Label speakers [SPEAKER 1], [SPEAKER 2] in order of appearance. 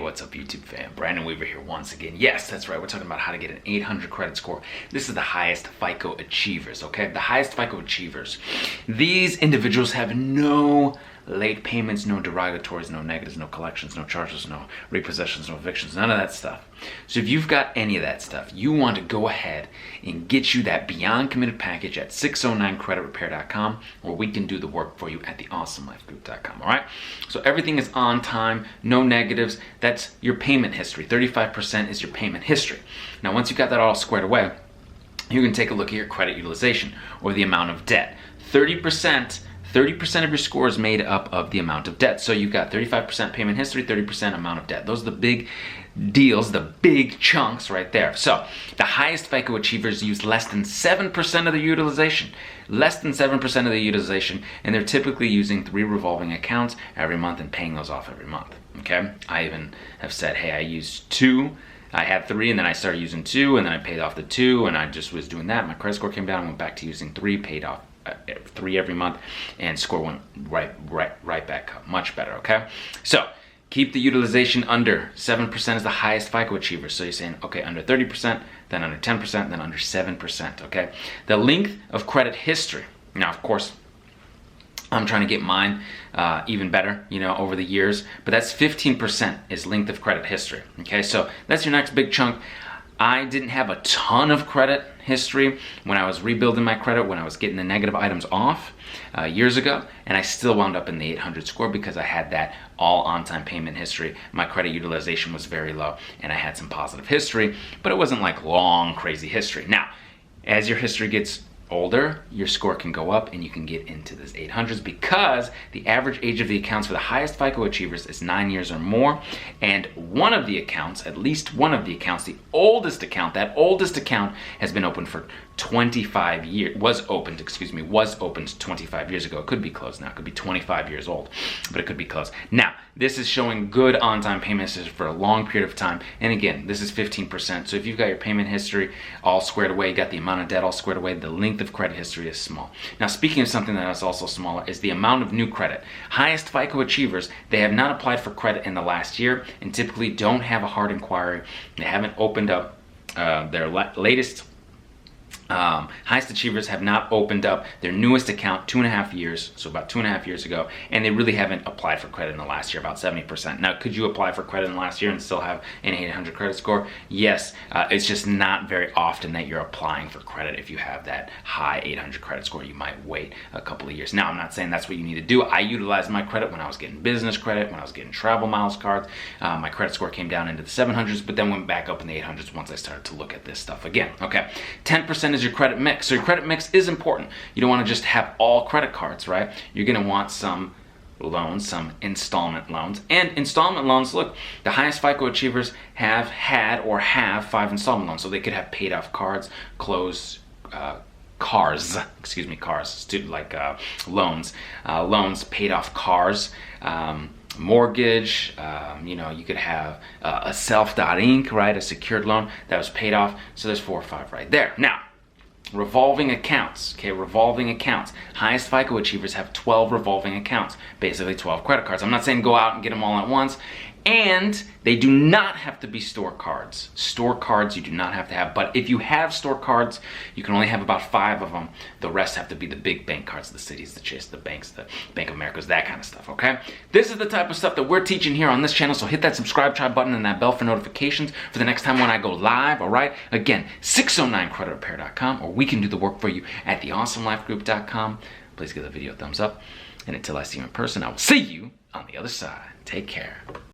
[SPEAKER 1] what's up YouTube fam? Brandon Weaver here once again. Yes, that's right, we're talking about how to get an 800 credit score. This is the highest FICO achievers, okay? The highest FICO achievers. These individuals have no late payments, no derogatories, no negatives, no collections, no charges, no repossessions, no evictions, none of that stuff. So if you've got any of that stuff, you want to go ahead and get you that Beyond Committed package at 609creditrepair.com, or we can do the work for you at theawesomelifegroup.com, all right? So everything is on time, no negatives. That's your payment history. 35% is your payment history. Now, once you got that all squared away, you can take a look at your credit utilization or the amount of debt. 30% of your score is made up of the amount of debt. So you've got 35% payment history, 30% amount of debt. Those are the big deals, the big chunks right there. So the highest FICO achievers use less than 7% of the utilization. Less than 7% of the utilization, and they're typically using 3 revolving accounts every month and paying those off every month, okay? I even have said, hey, I used 2. I had 3 and then I started using 2 and then I paid off the 2 and I just was doing that. My credit score came down, I went back to using 3, paid off 3 every month, and score went right back up, much better, okay? So keep the utilization under 7% is the highest FICO achiever. So you're saying, okay, under 30%, then under 10%, then under 7%, okay? The length of credit history. Now, of course, I'm trying to get mine even better, you know, over the years, but that's 15% is length of credit history, okay? So that's your next big chunk. I didn't have a ton of credit history when I was rebuilding my credit, when I was getting the negative items off years ago, and I still wound up in the 800 score because I had that all on-time payment history. My credit utilization was very low, and I had some positive history, but it wasn't like long, crazy history. Now, as your history gets older, your score can go up and you can get into this 800s because the average age of the accounts for the highest FICO achievers is 9 years or more, and one of the accounts, at least one of the accounts, the oldest account, that oldest account has been open for 25 years, was opened 25 years ago. It could be closed now, it could be 25 years old, but it could be closed. Now, this is showing good on-time payment history for a long period of time, and again, this is 15%, so if you've got your payment history all squared away, you got the amount of debt all squared away, the length of credit history is small. Now, speaking of something that is also smaller is the amount of new credit. Highest FICO achievers, they have not applied for credit in the last year and typically don't have a hard inquiry. They haven't opened up their latest. Highest achievers have not opened up their newest account 2.5 years, so about 2.5 years ago, and they really haven't applied for credit in the last year, about 70%. Now, could you apply for credit in the last year and still have an 800 credit score? Yes, it's just not very often that you're applying for credit. If you have that high 800 credit score, you might wait a couple of years. Now, I'm not saying that's what you need to do. I utilized my credit when I was getting business credit, when I was getting travel miles cards. My credit score came down into the 700s, but then went back up in the 800s once I started to look at this stuff again. Okay, 10% is your credit mix. So your credit mix is important. You don't want to just have all credit cards, right? You're going to want some loans, some installment loans. And installment loans, look, the highest FICO achievers have had or have 5 installment loans. So they could have paid off cards, closed cars, student like loans, paid off cars, mortgage, you know, you could have a self.inc, right, a secured loan that was paid off. So there's 4 or 5 right there. Now, revolving accounts, okay, revolving accounts. Highest FICO achievers have 12 revolving accounts, basically 12 credit cards. I'm not saying go out and get them all at once, and they do not have to be store cards. Store cards you do not have to have, but if you have store cards, you can only have about 5 of them. The rest have to be the big bank cards, the Cities, the Chase, the banks, the Bank of Americas, that kind of stuff, okay? This is the type of stuff that we're teaching here on this channel, so hit that subscribe button and that bell for notifications for the next time when I go live, all right? Again, 609creditrepair.com, or we can do the work for you at theawesomelifegroup.com. Please give the video a thumbs up, and until I see you in person, I will see you on the other side. Take care.